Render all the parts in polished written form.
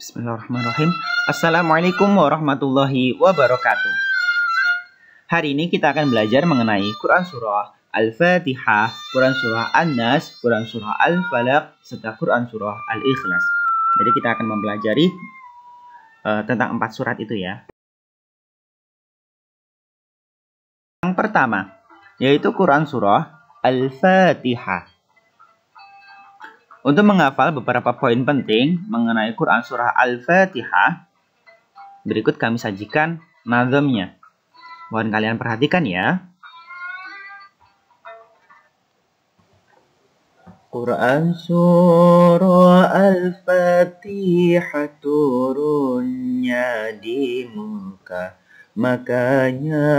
Bismillahirrahmanirrahim. Assalamualaikum warahmatullahi wabarakatuh. Hari ini kita akan belajar mengenai Quran Surah Al-Fatihah, Quran Surah An-Nas, Quran Surah Al-Falaq, serta Quran Surah Al-Ikhlas. Jadi kita akan mempelajari tentang 4 surat itu ya. Yang pertama, yaitu Quran Surah Al-Fatihah. Untuk menghafal beberapa poin penting mengenai Quran Surah Al-Fatihah, berikut kami sajikan nazamnya. Mohon kalian perhatikan ya. Quran Surah Al-Fatihah turunnya di Mekah, makanya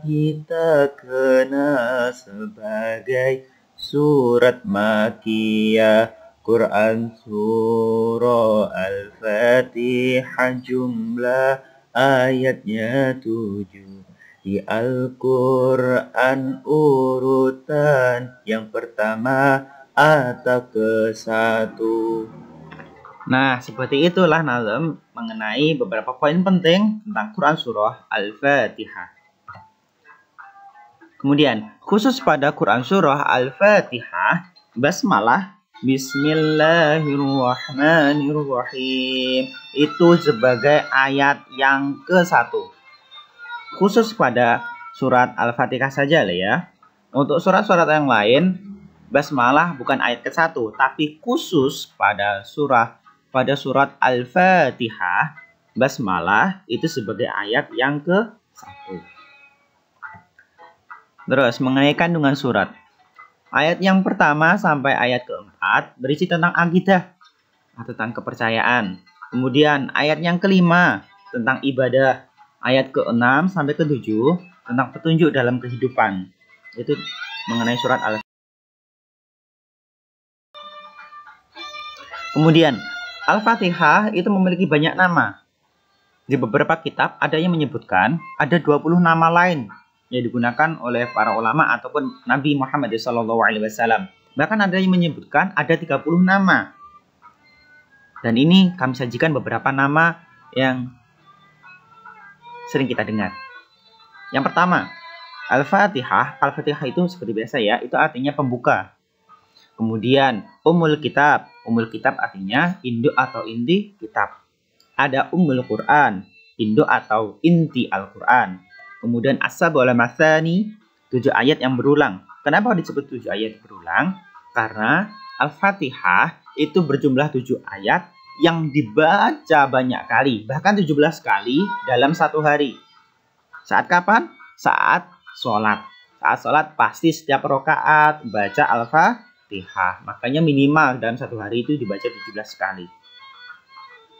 kita kenal sebagai surat Makkiyah. Quran Surah Al-Fatihah jumlah ayatnya 7. Di Al-Quran urutan yang pertama atau ke-1. Nah, seperti itulah nazam mengenai beberapa poin penting tentang Quran Surah Al-Fatihah. Kemudian, khusus pada Quran Surah Al-Fatihah, basmalah, Bismillahirrahmanirrahim, itu sebagai ayat yang ke-1. Khusus pada surat Al-Fatihah saja lah ya. Untuk surat-surat yang lain, basmalah bukan ayat ke-1, tapi khusus pada surat Al-Fatihah, basmalah itu sebagai ayat yang ke-1. Terus, mengenai kandungan surat. Ayat yang pertama sampai ayat ke-4 berisi tentang akidah, tentang kepercayaan. Kemudian ayat yang kelima tentang ibadah. Ayat ke-6 sampai ke-7 tentang petunjuk dalam kehidupan. Itu mengenai surat Al-Fatihah. Kemudian, Al-Fatihah itu memiliki banyak nama. Di beberapa kitab ada yang menyebutkan ada 20 nama lain yang digunakan oleh para ulama ataupun Nabi Muhammad SAW. Bahkan ada yang menyebutkan ada 30 nama. Dan ini kami sajikan beberapa nama yang sering kita dengar. Yang pertama, Al-Fatihah. Al-Fatihah itu seperti biasa ya, itu artinya pembuka. Kemudian Ummul Kitab. Ummul Kitab artinya induk atau inti kitab. Ada Ummul Quran, induk atau inti Al-Quran. Kemudian As-Sab'ul Matsani, 7 ayat yang berulang. Kenapa disebut 7 ayat berulang? Karena Al-Fatihah itu berjumlah 7 ayat yang dibaca banyak kali, bahkan 17 kali dalam satu hari. Saat kapan? Saat sholat. Saat sholat pasti setiap rakaat baca Al-Fatihah. Makanya minimal dalam satu hari itu dibaca 17 kali.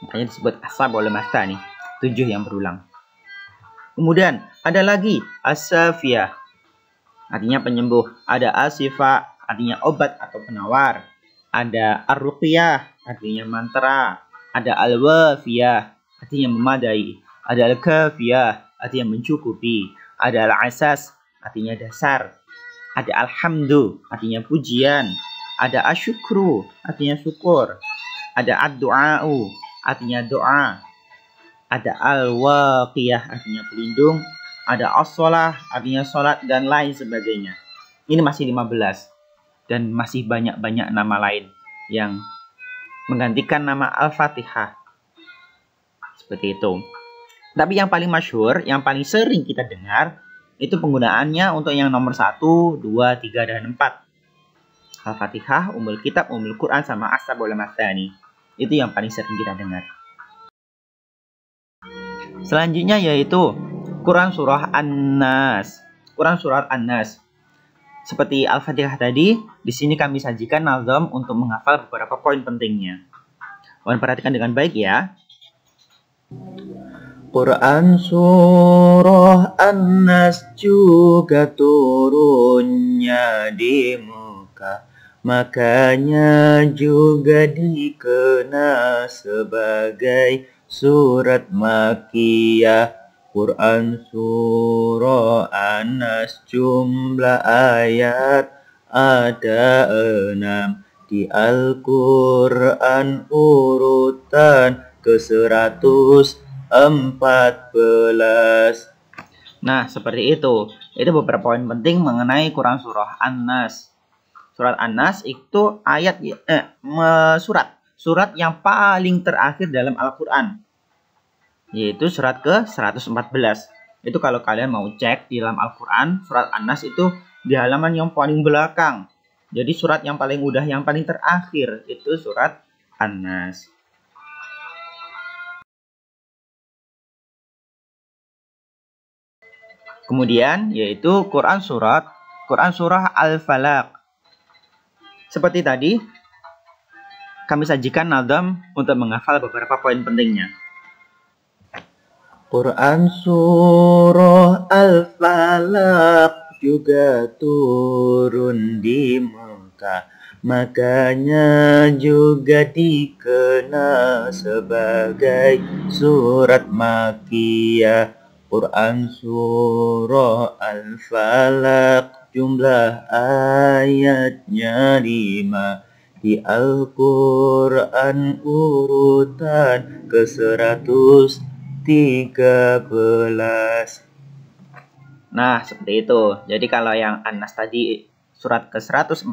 Makanya disebut As-Sab'ul Matsani, 7 yang berulang. Kemudian ada lagi As-Safiyah, artinya penyembuh. Ada As-Sifa, artinya obat atau penawar. Ada Ar-Ruqyah, artinya mantra. Ada Al-Wafiyah, artinya memadai. Ada Al-Kafiyah, artinya mencukupi. Ada Al-Asas, artinya dasar. Ada Alhamdu, artinya pujian. Ada Asyukru, artinya syukur. Ada Ad-Du'a'u, artinya doa. Ada Al-Waqiyah, artinya pelindung. Ada As-Shalah, artinya sholat, dan lain sebagainya. Ini masih 15. Dan masih banyak-banyak nama lain yang menggantikan nama Al-Fatihah. Seperti itu. Tapi yang paling masyhur, yang paling sering kita dengar, itu penggunaannya untuk yang nomor 1, 2, 3, dan 4. Al-Fatihah, Ummul Kitab, Ummul Quran, sama As-Sab'ul Matsani. Itu yang paling sering kita dengar. Selanjutnya yaitu Quran Surah An-Nas. Quran Surah An-Nas. Seperti Al-Fatihah tadi, di sini kami sajikan nazam untuk menghafal beberapa poin pentingnya. Mohon perhatikan dengan baik ya. Quran Surah An-Nas juga turunnya di Mekah, makanya juga dikenal sebagai surat Makkiyah. Quran Surah An-Nas jumlah ayat ada 6. Di Al-Quran urutan ke-114. Nah, seperti itu. Itu beberapa poin penting mengenai Quran surah An-Nas. Surat An-Nas itu surat yang paling terakhir dalam Al-Quran, yaitu surat ke-114. Itu kalau kalian mau cek di dalam Al-Quran, surat An-Nas itu di halaman yang paling belakang. Jadi surat yang paling udah, yang paling terakhir itu surat An-Nas. Kemudian yaitu Quran surah Al-Falaq. Seperti tadi, kami sajikan nadam untuk menghafal beberapa poin pentingnya. Quran surah Al-Falaq juga turun di Mekah, makanya juga dikenal sebagai surat Makkiyah. Quran surah Al-Falaq jumlah ayatnya 5. Di Al-Quran urutan ke-113. Nah, seperti itu. Jadi kalau yang An-Nas tadi surat ke-114,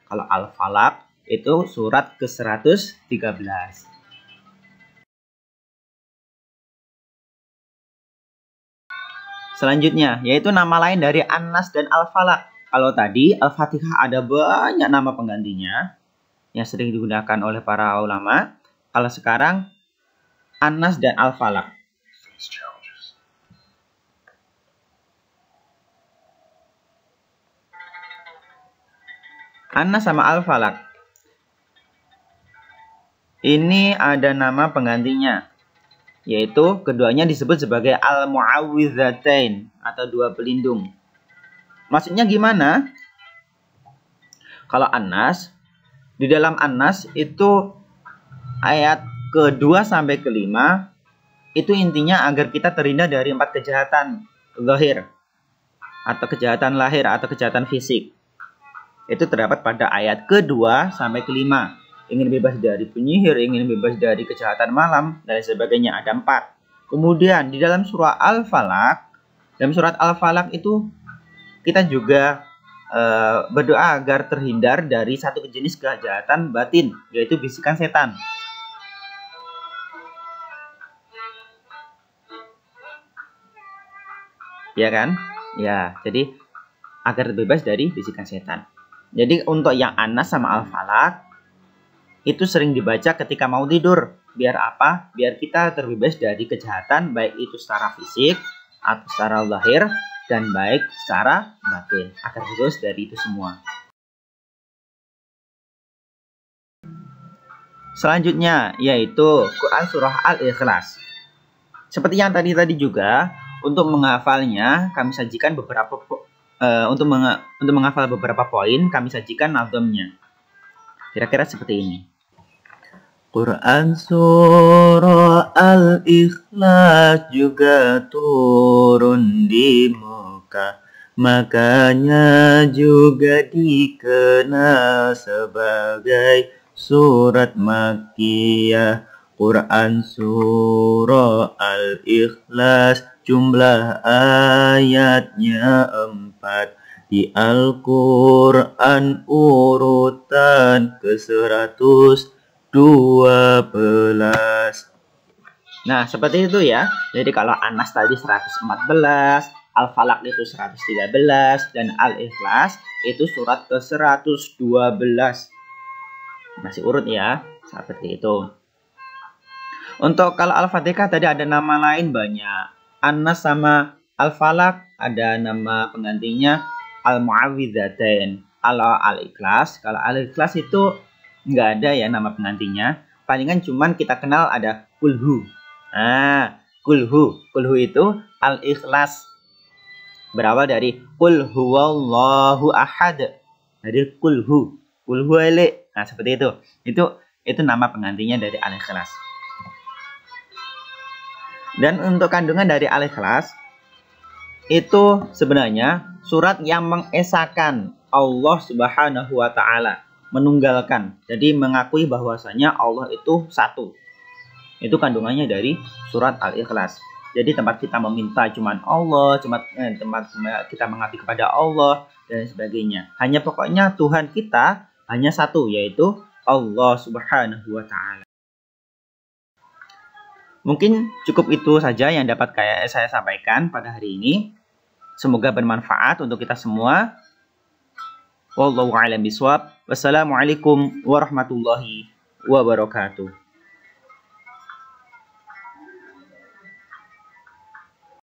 kalau Al-Falaq itu surat ke-113. Selanjutnya, yaitu nama lain dari An-Nas dan Al-Falaq. Kalau tadi Al-Fatihah ada banyak nama penggantinya yang sering digunakan oleh para ulama. Kalau sekarang An-Nas dan Al-Falaq. An-Nas sama Al-Falaq. Ini ada nama penggantinya, yaitu keduanya disebut sebagai Al-Mu'awwidzatain atau dua pelindung. Maksudnya gimana? Kalau An-Nas, di dalam An-Nas itu ayat ke-2 sampai ke-5 itu intinya agar kita terhindar dari 4 kejahatan zahir atau kejahatan lahir atau kejahatan fisik. Itu terdapat pada ayat ke-2 sampai ke-5. Ingin bebas dari penyihir, ingin bebas dari kejahatan malam, dan sebagainya, ada 4. Kemudian di dalam surah Al-Falaq, dalam surat Al-Falaq itu kita juga berdoa agar terhindar dari satu jenis kejahatan batin, yaitu bisikan setan. Ya kan? Ya, jadi agar terbebas dari bisikan setan. Jadi untuk yang An-Nas sama Al-Falaq itu sering dibaca ketika mau tidur. Biar apa? Biar kita terbebas dari kejahatan, baik itu secara fisik atau secara zahir, dan baik secara batin, agar bebas dari itu semua. Selanjutnya yaitu Quran surah Al-Ikhlas. Seperti yang tadi juga, untuk menghafalnya kami sajikan beberapa untuk menghafal beberapa poin, kami sajikan nazamnya. Kira-kira seperti ini. Quran surah Al-Ikhlas juga turun di Mekah, makanya juga dikenal sebagai surat Makkiyah. Quran surah Al-Ikhlas jumlah ayatnya 4. Di Al-Quran urutan ke-112. Nah, seperti itu ya. Jadi kalau An-Nas tadi 114, Al-Falaq itu 113, dan Al-Ikhlas itu surat ke-112. Masih urut ya, seperti itu. Untuk kalau Al-Fatihah tadi ada nama lain banyak. An-Nas sama Al-Falaq ada nama penggantinya Al-Mu'awwidzatain. Al-Ikhlas, kalau Al-Ikhlas itu nggak ada ya nama penggantinya. Palingan cuman kita kenal ada Kulhu. Nah, Kulhu itu Al-Ikhlas. Berawal dari Qul huwallahu ahad. Jadi Kulhu ele. Nah, seperti itu. Itu nama penggantinya dari Al-Ikhlas. Dan untuk kandungan dari Al-Ikhlas itu sebenarnya surat yang mengesahkan Allah Subhanahu wa taala, menunggalkan. Jadi mengakui bahwasanya Allah itu satu. Itu kandungannya dari surat Al-Ikhlas. Jadi tempat kita meminta cuman Allah, tempat kita mengabdi kepada Allah dan sebagainya. Hanya pokoknya Tuhan kita hanya satu, yaitu Allah Subhanahu wa Ta'ala. Mungkin cukup itu saja yang dapat saya sampaikan pada hari ini. Semoga bermanfaat untuk kita semua. Wallahu a'lam bishawab. Wassalamualaikum warahmatullahi wabarakatuh.